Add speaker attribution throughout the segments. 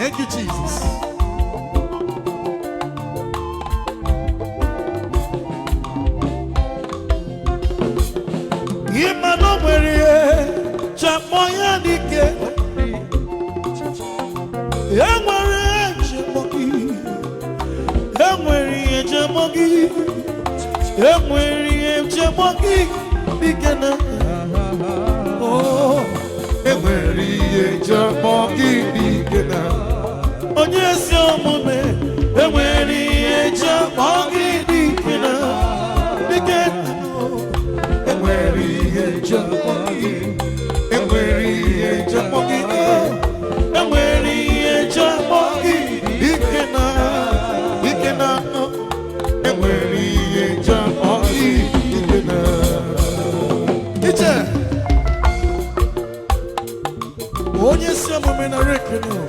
Speaker 1: Thank you, Jesus. Imano Maria, Chamoya Dike, Yamare Chamogi, Yamari Chamogi, Yamari Chamogi, Dikena. Oh, Yamari Chamogi, Dikena. Oh, yes, your moment, Yamari Chamogi, Dikena. Dikena. Chamogi, Emweri Chamogi, Emweri Chamogi, Ikena, Emweri Chamogi, Ikena. Iche, onye siamo mena rekeno.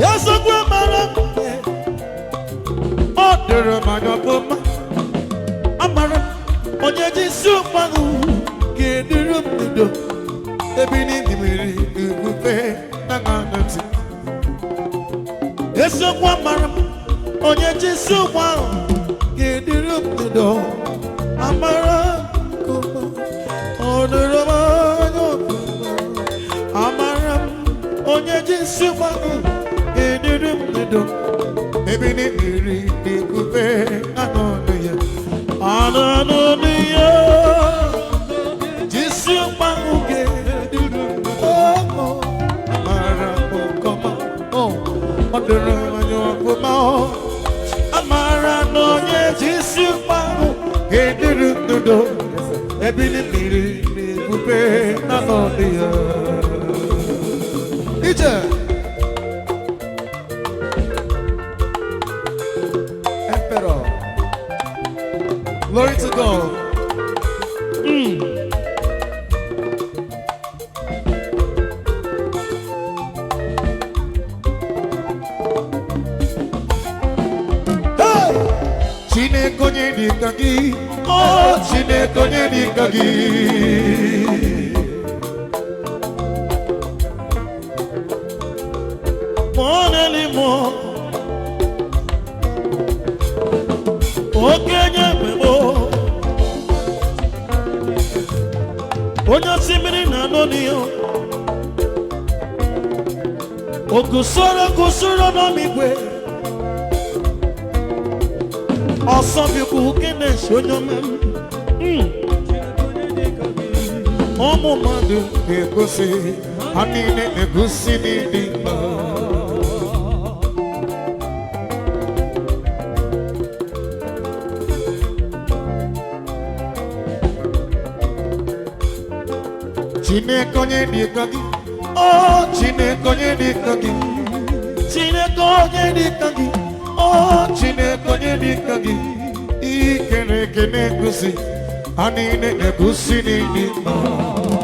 Speaker 2: Yes, sir.
Speaker 1: Glory to God. Chineke onye dịka gị, oh Chineke onye dịka gị. Monelimo, okenye mebo, onye osimiri na anọniyo, ogusoro n'omigwe. Awesome you cook in a show no man. Omo madu egusi, anine egusi ni dimba. Chineke onye dị ka gị. Oh, Chineke onye dị ka gị. Chineke onye dị ka gị. Oh, Chineke onye dị ka gị. Ikere eke na-egosi. Ha niile na-egosi n'ịdị mma.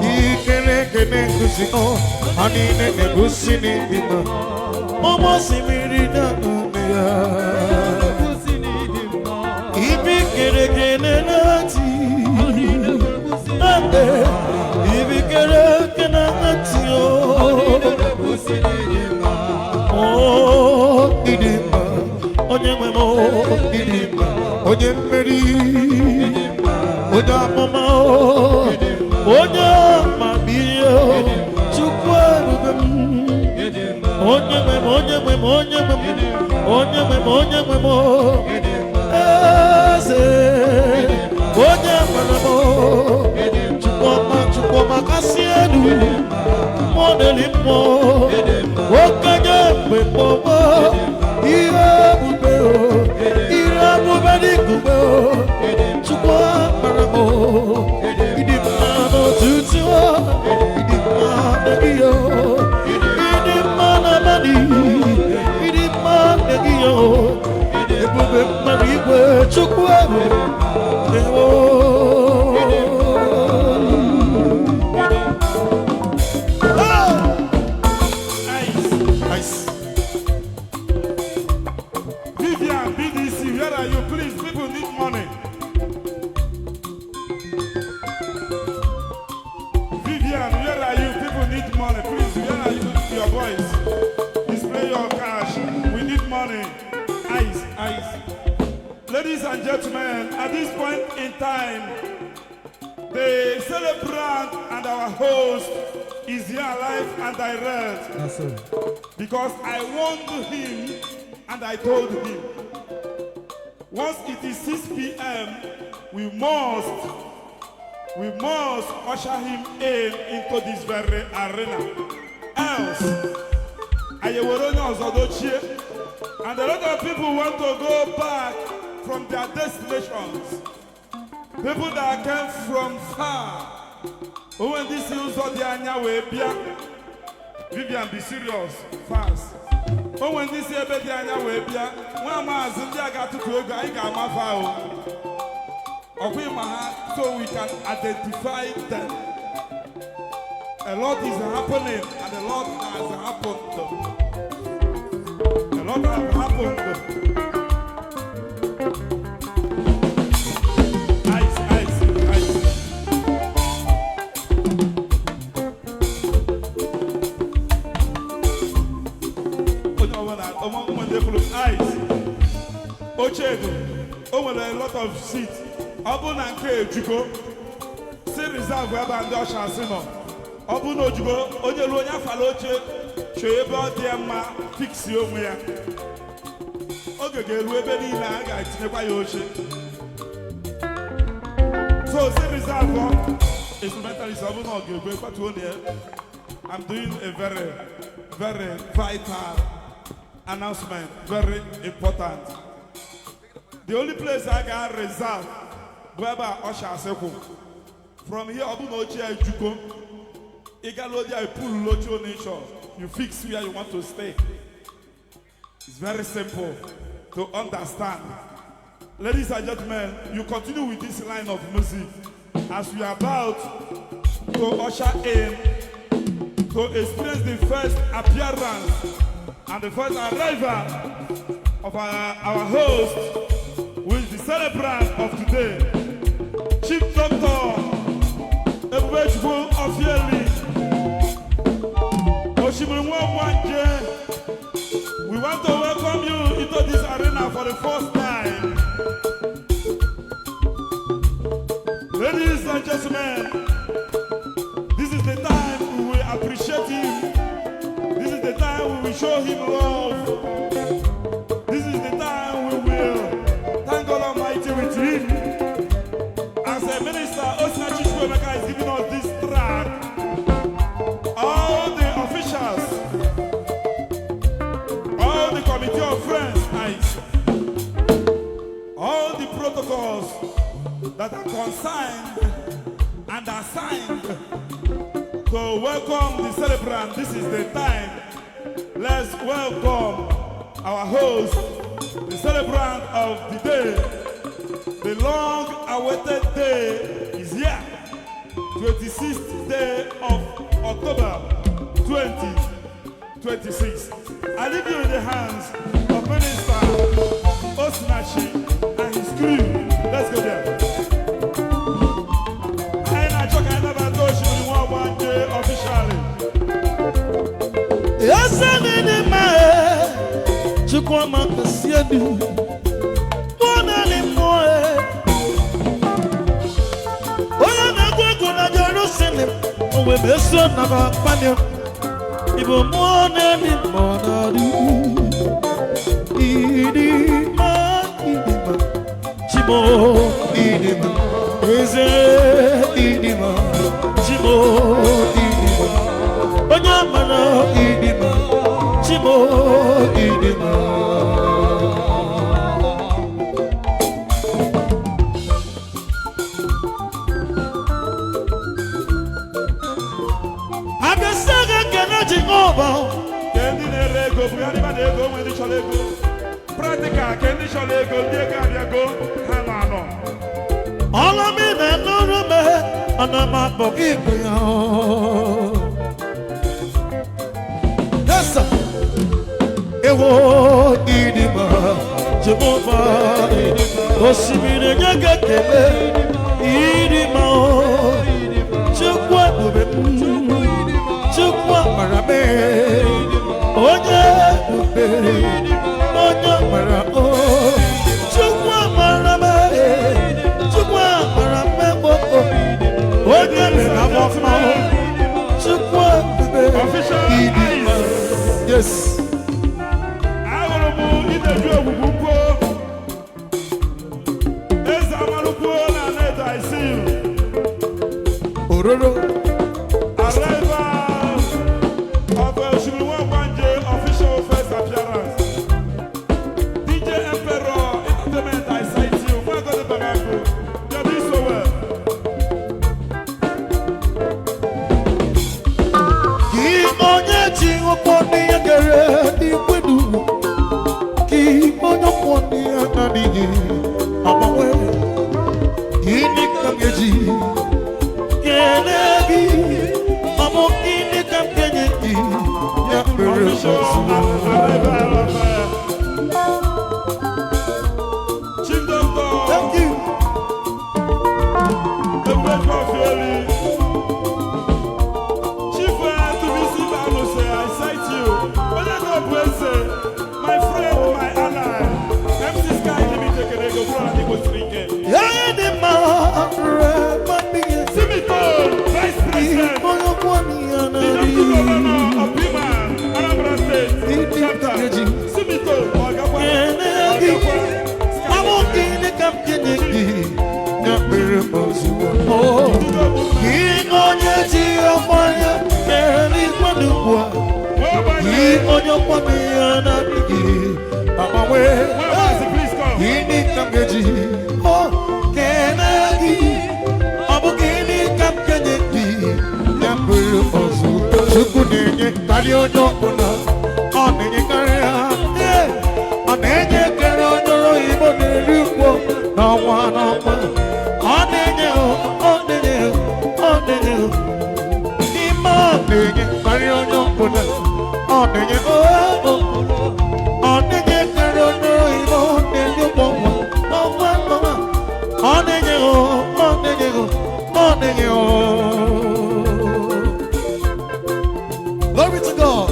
Speaker 1: Ikere eke na-egosi. Oh, ha niile na-egosi n'ịdị mma. Ụmụ osimiri na-anọme ya. Ibi kere eke na-eti. Ibi kere eke na-eti. Oh, ịdị mma. Onye nwe m ịdị mma. Onye mmeri. Onye amụma. Onye amamihe. Chukwu ebube m. Onye nwe m, onye nwe m, onye nwe m. Onye nwe m, onye nwe m. Eze. Onye amara m. Chukwu ọma kasị elu. Mmụọ mmụọ. Okenye mgbe gbogbo. Ihe ebube o. Ihe ebube n'ikuku o. Chukwu amara m. Ịdị mma n'ụtụtụ o. Ịdị mma n'ehihie o. Ịdị mma n'abalị. Ịdị mma n'ehihie o. Ebube mmadụ igwe Chukwu ebube o.
Speaker 3: Vivian, BDC, where are you? Please, people need money. Vivian, where are you? People need money. Please, where are you? Your voice. Display your cash. We need money. Eyes, eyes. Ladies and gentlemen, at this point in time, the celebrant and our host is here live and direct.
Speaker 2: That's it.
Speaker 3: Because I warned him and I told him, once it is 6 p.m., we must usher him into this very arena. Else, and a lot of people want to go back from their destinations. People that came from far. Oh, when this is all the anya way, Vivian, be serious, fast. Oh, when this is the anya way, when my Zindia got to go, I got my file. So we can identify them. A lot is happening, and a lot has happened. A lot has happened. Ice, ice, ice. Ice. Ochedo. Oh, a lot of seats. Abun and K. Jugo. See reserve where and Dosha Sino. Abun Ojugo. Ojelonia Faloche. Shoeba Diama. Fix you where. Okay, Webeni Naga. It's never Yoshi. So, see reserve. Instrumental is Abun or Gilbert. I'm doing a very, very vital announcement, very important. The only place I can reserve, whereby Osha Seko. From here, Abu Nochi Juko, Igalodia, pull Locho Nation. You fix where you want to stay. It's very simple to understand. Ladies and gentlemen, you continue with this line of music as we are about to usher in to experience the first appearance and the first arrival of our host, who is the celebrant of today, Chief Doctor Ebubechukwu Ofieli Oshimiriwa Mwanje. We want to welcome you into this arena for the first time. Ladies and gentlemen, this is the time we will appreciate him. This is the time we will show him love. This is the time we will thank God Almighty with him. As a minister, Osina Chichuemeka is giving us this track. All the officials, all the committee of friends, all the protocols that are consigned and assigned To welcome the celebrant, this is the time. Let's welcome our host, the celebrant of the day. The long-awaited day is here. 26th day of October 2026. I leave you in the hands of Minister Osinachi and his crew. Let's go there. Officially.
Speaker 1: Yes, I need to come and see you. One anymore. Oh, I'm going to Jerusalem. Oh, we're best of our family. Even more than Idima, Chimo, Idima, Idima, Chimo, Idima, Onyamana, Idima, Chimo, Idima. Agasaga Kanaji Over.
Speaker 3: Kendi Nerego, Bugani Manego, Wendy Cholego. Pratica, Kendi Cholego, Diego, Diego, Hanano.
Speaker 1: All of me that know me, and I'm not forgiving you. Yes, sir. Ewo Idima, Jehovah, Osimine Nyagakele, Idima, Chukwa Ubem, Chukwa Marame, Onya Uberi, Onya Maramo, Chukwa Marame. Yes.
Speaker 3: I want to move in the Joe. There's a Malupo and I see you. Arrival of Shulwa Wanje official first appearance. DJ Emperor, Entertainment, I cite you. Where got the Bagago? You're doing so well.
Speaker 1: Thank you.
Speaker 3: My friend, my ally, MC Sky Limited, can go for an Igbo drinking. Simito, Vice President, the Governor of Piman, Anambra State, Chapter, Simito, Ogabwa,
Speaker 1: Glory to God.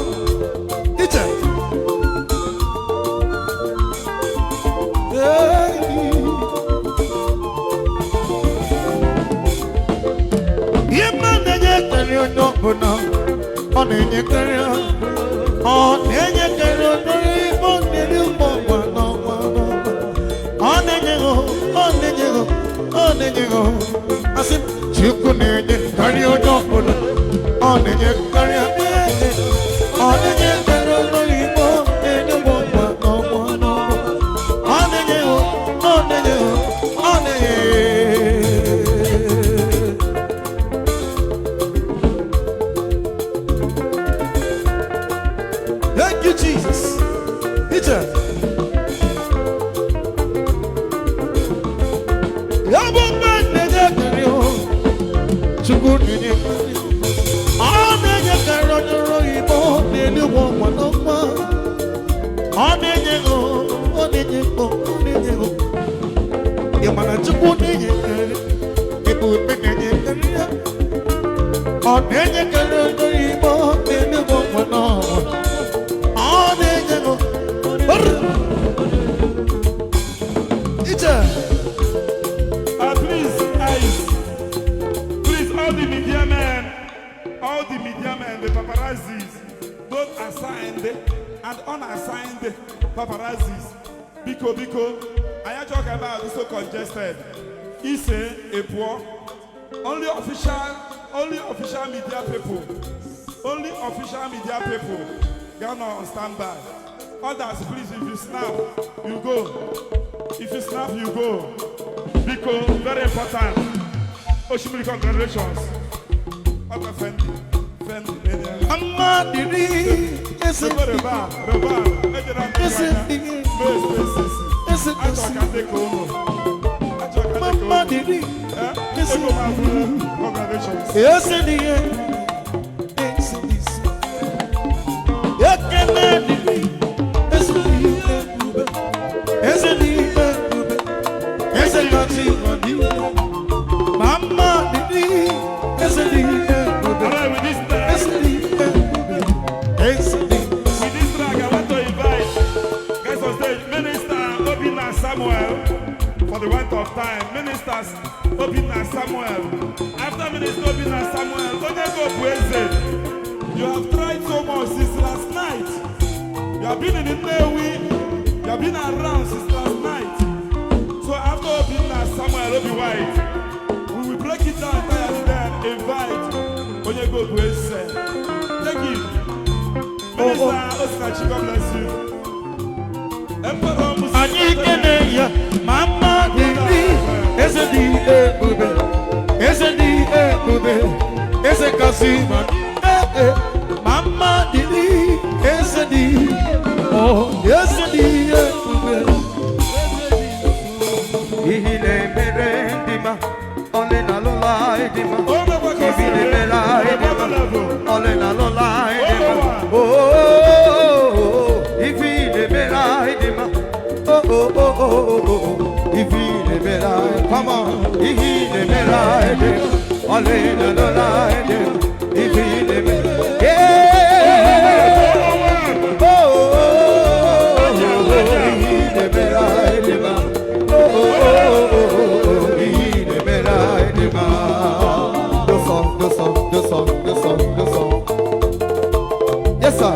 Speaker 1: na-enye ọ na-enye karịa ọnyụrụ oyibo na-enugwu ọgwa n'ọgwa ọ na-enye ọ na-enye ọ na-enye ọ ị mana Chukwu na-enye karịa ebube na-enye karịa ọ na-enye karịa ọnyụrụ oyibo na-enugwu ọgwa n'ọgwa ọ na-enye ọ
Speaker 3: all the media men, the paparazzis, both assigned and unassigned paparazzis. Biko, I talk about this so congested. Ise, Epo, only official media people, Ghana on standby. Others, please, if you snap, you go. If you snap, you go. Biko, very important. Oshimili, congratulations. Fendi.
Speaker 1: Amma diri, yes it is. Mamma diri, yes it is.
Speaker 3: Congratulations.
Speaker 1: Yes it is. Yes it is. Yes it is. Mamma diri, yes it is.
Speaker 3: For the want of time, ministers Obinna Samuel. After Minister Obinna Samuel, Onyego Bueze, you have tried so much since last night. You have been in the Navy, you have been around since last night. So after Obinna Samuel Obi White, we will break it down entirely then invite Onyego Bueze. Thank you. Minister Osinachi, God bless you. Emperor
Speaker 1: Musika. Mama diri, ese di ebube, ese kasima. Mama diri, ese di, oh, ese di ebube. Ihile merendima, ole na lola edima. Ihile mera edima, ole na lola edima. Oh, ihile mera edima. Oh, if he never lied, come on, if he never lied, all in the light, if he never, yeah, oh, he never lied, oh, he never lied, the song, yes, sir.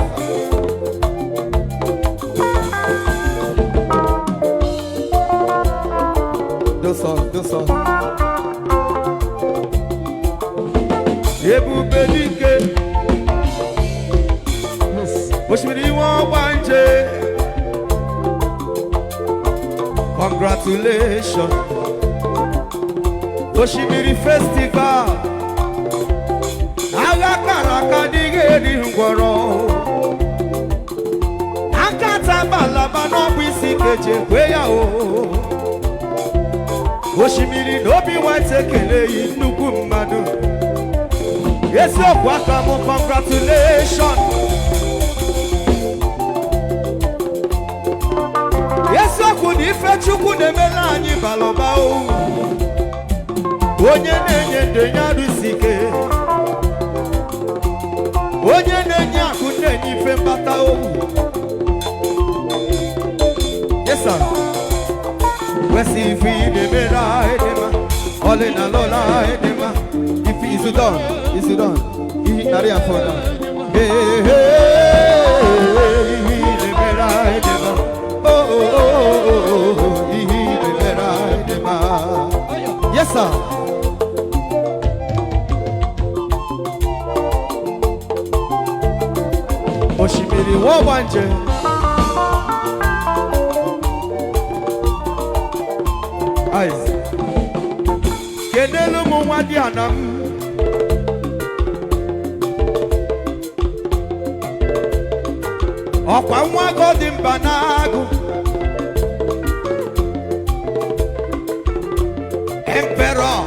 Speaker 1: The song. Ebube dike, osimiri wọn wanje. Congratulations, Oshimiri Festival. Agakaraka digeri ngwọrọ. Akata balaba n'ọbụ isi keje kwe ya o. Oshimiri n'obi nwata ekele yi nnukwu mmadụ. Eziokwu aka mụ congratulations. Eziokwu na ife Chukwu na-emela anyị balọba o. Onye na-enye ndụ ya arụsi ike. Onye na-enye akụ na-enye ife mkpata o. Yes sir. Wesi ifi idemera edema, ole na lola edema. Ifi Isudon, ihi nari afona. Hey, ifi idemera edema. Oh, ihi idemera edema. Yes sir. Oshimiri wabanje. Eyes. Kenelu mu wadi anam. Ọkwa nwa godi mba n'agụ. Emperor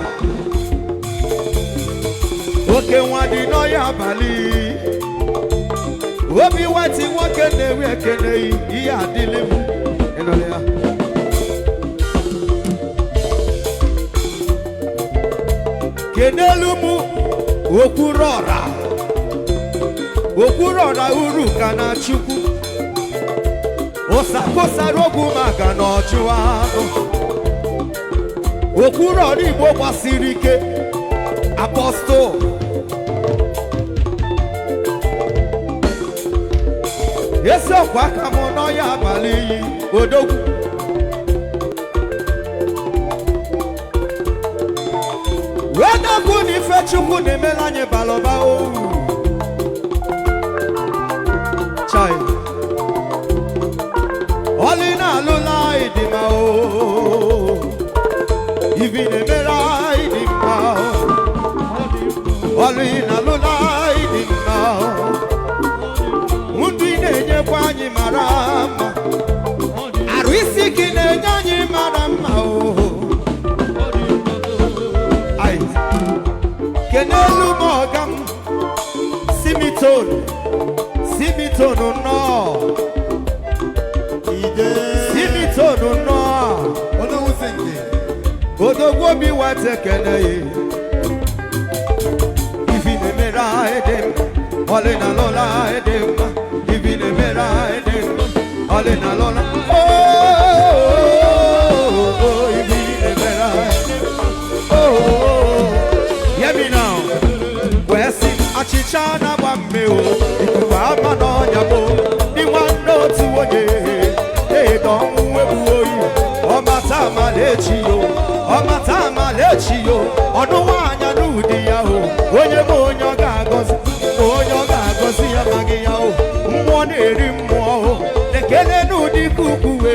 Speaker 4: Nwoke nwa dị n'ọya abalị obi nwati nwoke na-ewe ekele ihe adịlị m ịnọrọ ya kenelu m okwuru ọra uru ka na Chukwu ụsakosara ogwu maka na ọchụ anụ okwuru ọra Igbo gbasiri ike apọstọl esi ọkwa aka m n'ọya abalị iyi odogwu wee dọkwu n'ife Chukwu na-emela anyị balọba oru chai ọlị na-alụla ịdị mma o ibi na-emere ịdị mma ọlị na-alụla ịdị mma ndụ ị na-enyekwa anyị mara mma arụ isi gị na-enye anyị mara mma o kenelu m ọga m simitonu nnọọ simitonu nnọọ odogwu obi nwata ekele ifi na-emere ịdị mma ọlị na lọla ịdị mma ifi na-emere ịdị mma ọlị na lọla ifi na-emere hear me now wee sị achịcha na-agba mmeo ikuku ama n'ọnya mo dị nwanne otu onye edo ọnwụ egbu oyi ọmata amalechi yo ọnụ nwaanya n'ụdị ya o onye bụ onye ọ ga-agọzi ya maghị ya o mmụọ na-eri mmụọ o ekele n'ụdị kukuwe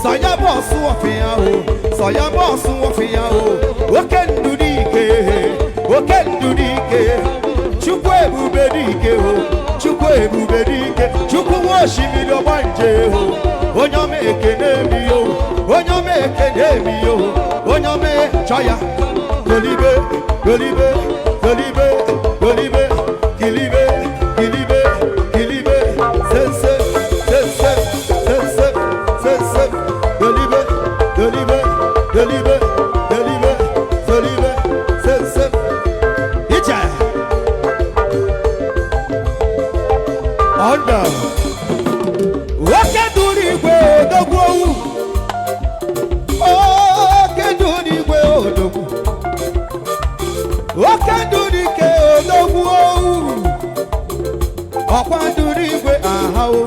Speaker 4: sọ ya bọsụ ọfịa o oke ndụ n'ike Chukwu ebube n'ike o Chukwu nwa osimiri ọgbanje o onye ọma ekene mi o onye ọma chọ ya golibe kilibe sense golibe sense ije ọnda nwoke duru igwe odogwu owu oke duru igwe odogwu oke duru ike odogwu owu ọkwa duru igwe aha owu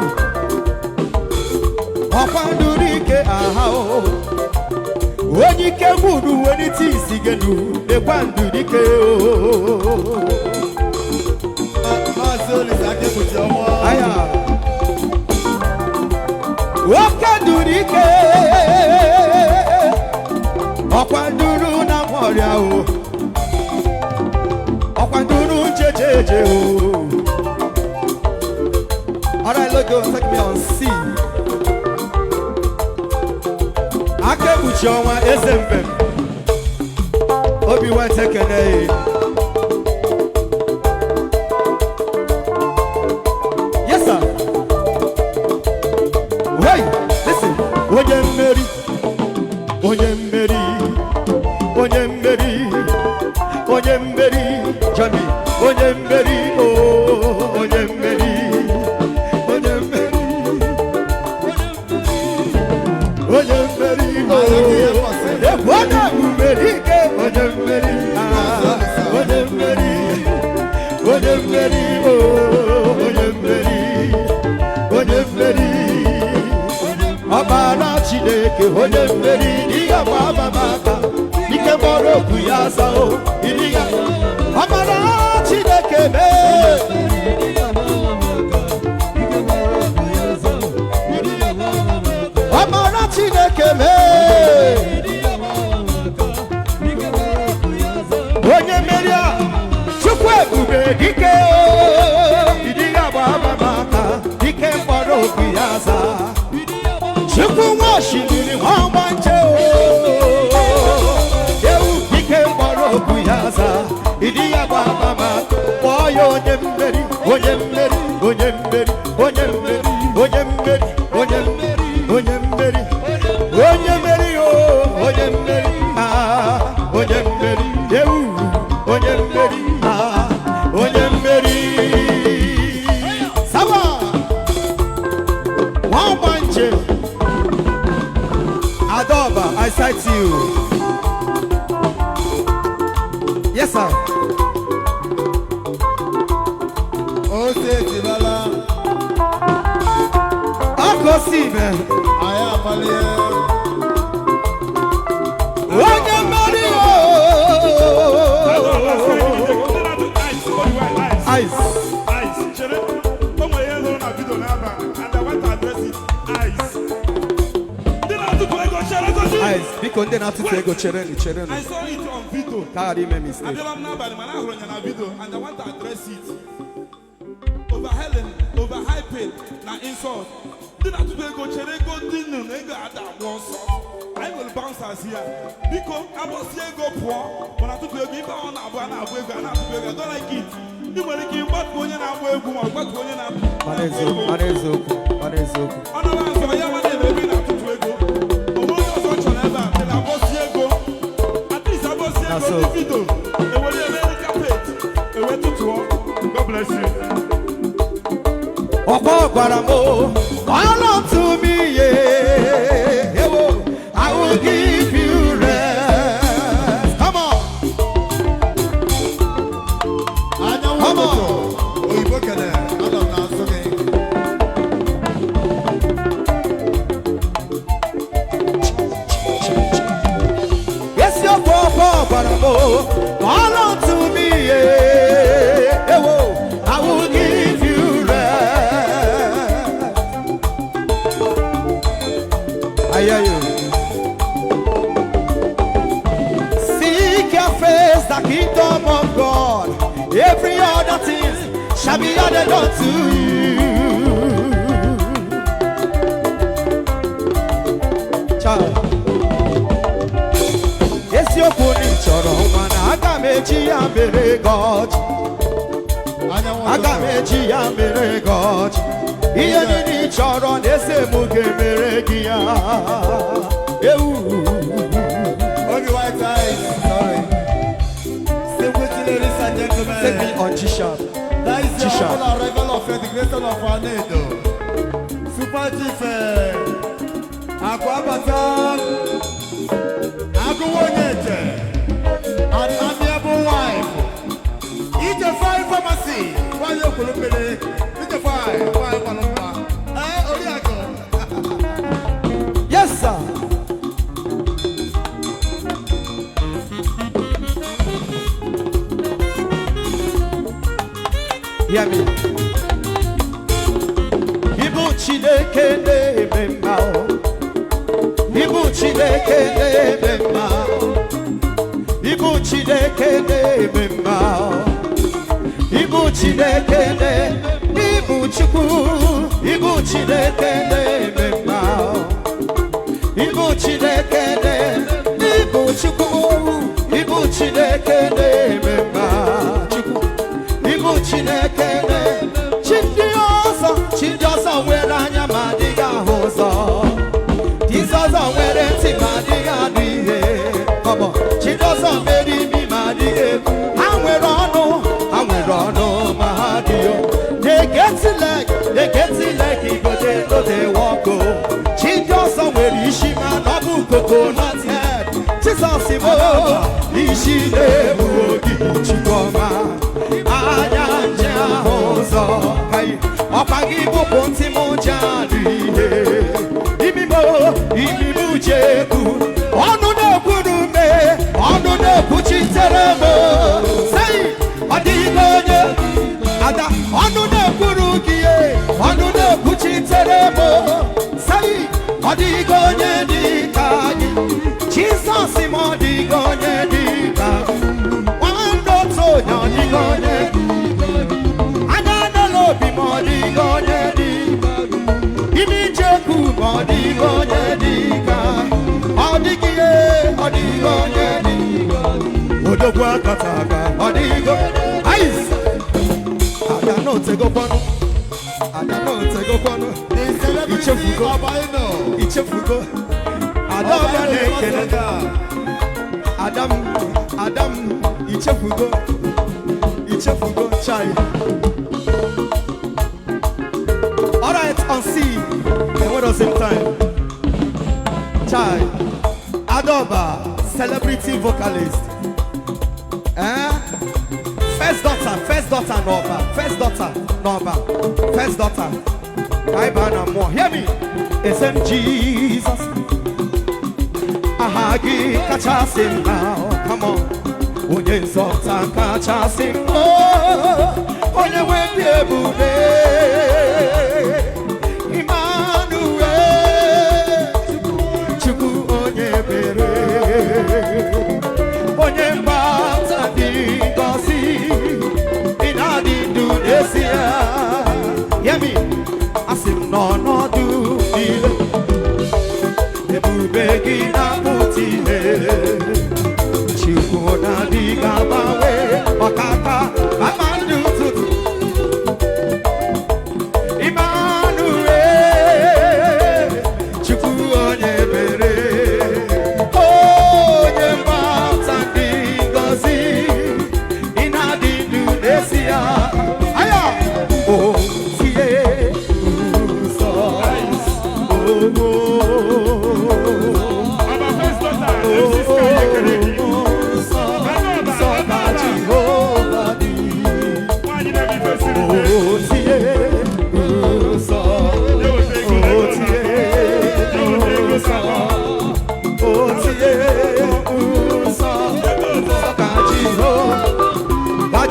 Speaker 4: ọkwa duru ike aha owu onye ike gburu welite isi gelu lekwa ndụ dike aya nwoke duru ike ọkwa duru na ọrịa o ọkwa duru njejeje o alright logo take me on C aka ekpuchi ọnwa eze mbem obi nweta ekene yes sir hey listen onye mmeri Johnny onye mmeri o onye mmeri Ebona umerike onye mmeri ọbara Chineke onye mmeri ihe gbaba maka ike gbọrọ okwu ya sao ọbara Chineke mee ọbara Chineke mee onye mmeri a Chukwu ebube dike idiga gbaba maka ike gbọrọ okwu ya saa Chukwu nwa osimiri nwa ọgbanje o ewu ike gbọrọ okwu ya saa ịdị ya gba mama kpọọ ya onye mmeri onye mmeri onye mmeri onye mmeri onye mmeri onye mmeri onye mmeri onye mmeri onye mmeri onye mmeri ewu onye mmeri onye mmeri Saba one bunch Adoba I cite you. Yes, sir.
Speaker 2: Oh, c'est Tibala.
Speaker 4: Uncle Steven.
Speaker 2: I am Malien.
Speaker 4: Onye mmeri Ice.
Speaker 3: Chere, come here on a video number, and I want to address it. Ice.
Speaker 4: Ice. Because they not to take go cheren.
Speaker 3: I saw it on video.
Speaker 4: Carry me mistake.
Speaker 3: I don't know about the man on video, and I want to address it. Overhyped, na insult. They not to go cheren go dinner, nigga at that one sort. I will bounce as here because I was here go poor. When I took a give on a one, I don't like it. You want to give back when you're not working or what when you're not.
Speaker 4: Manezo.
Speaker 3: Otherwise, I am a baby not to go. God bless you.
Speaker 4: Ọ̀pọ̀ gbàràmọ́, call unto me, yeah. I will give you rest. Come on. Come on.
Speaker 2: Oyibo kene, Adam na soge.
Speaker 4: Yes, your ọ̀pọ̀ gbàràmọ́, call unto me, yeah. I will give you rest. I hear you. Seek your face, the kingdom of God. Every other thing shall be added unto you. Child. Yes, your pony choro man. Agameji ambere God. Agameji ambere God. Iye ni choro nese mugemere gia.
Speaker 2: Only white eyes. Sorry. Stay with you, ladies and gentlemen.
Speaker 4: Take me on G-Sharp.
Speaker 2: That is the
Speaker 4: G-Sharp.
Speaker 2: humble arrival of the creation of our NATO. Super Chief Akwabata Aguwonyeje, an amiable wife. Eat a fine pharmacy. Why you couldn't be eat a fine. Why Paloma? Oriago.
Speaker 4: Yes, sir. Hear me. Ibu Chineke na-eme mma o. Ibu Chineke na-eme mma. Ibu Chineke na-eme mma o. Ibu Chineke Ibu Chukwu. Ibu Chineke na-eme mma o. Ibu Chineke Ibu Chukwu. Ibu Chineke na-eme mma Chukwu. Ibu Chineke Chindi ọzọ nwere anya ma adịghị ahụ ụzọ. Jizọs nwere ntị ma adịghị anụ ihe. Chindi ọzọ mere imi ma adịghị ekwu. Ha nwere ọnụ ma ha adịghị. They get leg igote no dey walk o. Chindi ọzọ nwere isi ma ọ bụ coconut head. Jizọs bụ isi na-ebu obi Chukwuma. Anya nje ahụ ụzọ. Ọkwa gị bụkwa ntị m ji anụ ihe. Imi m ji ekwu. Ọnụ na-ekwuru me, ọnụ na-ekwuchitere m. Sei, ọ dịghị onye ada, ọnụ na-ekwuru gị, ọnụ na-ekwuchitere m. Sei, ọ dịghị onye dị ka gị. Jizọs m ọ dịghị onye dị ka gị. Nwanne otu onye ọ dịghị onye dị. Anya n'ụlọ obi m ọ dịghị onye dị ka gị. Imi Jeku m ọ dịghị onye dị ka gị. Ọ dịghị onye dị ka gị. Odogwu akọta aka ọ dịghị tegokwanụ. Adamo tegokwanụ.
Speaker 2: The celebrity Obaino.
Speaker 4: Ichefugo. Adama na-ekele. Adam, Ichefugo. Ichefugo, chai. All right, on C. And what was in time? Chai. Adoba, celebrity vocalist. First daughter, Nova. First daughter. I banner more. Hear me. It's in Jesus. Ahagi, catch us in now. Come on. Onye nzọpụta kachasị onye nwe ndị ebube Emmanuel Chukwu onye ebere onye mgbapụta dị ngọzi ị na-adị ndụ n'ezie yemi asị m n'ọnọdụ niile ebube gị na-apụta ihe Chukuna diga bawe wakata amandu tutu Emmanuel Chuku onye bere onye mbata di ngozi inadi Indonesia aya oh tie uso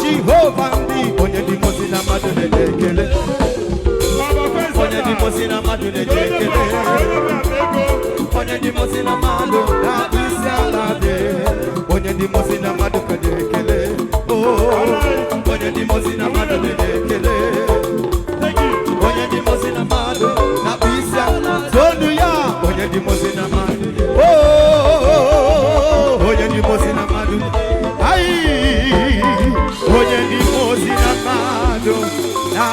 Speaker 4: Jehovah ndi onye di mozina madu na-ekele onye di mozina madu na-ekele onye di mozina madu na-isi ala dị onye di mozina madu ka na-ekele onye di mozina madu na-ekele onye di mozina madu na-isi ala tonu ya onye di mozina madu onye di mozina madu onye ndị mozi na mmadụ na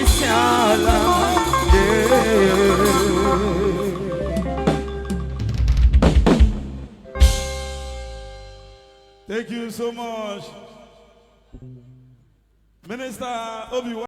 Speaker 4: isi ala
Speaker 3: Thank you so much, Minister Obi.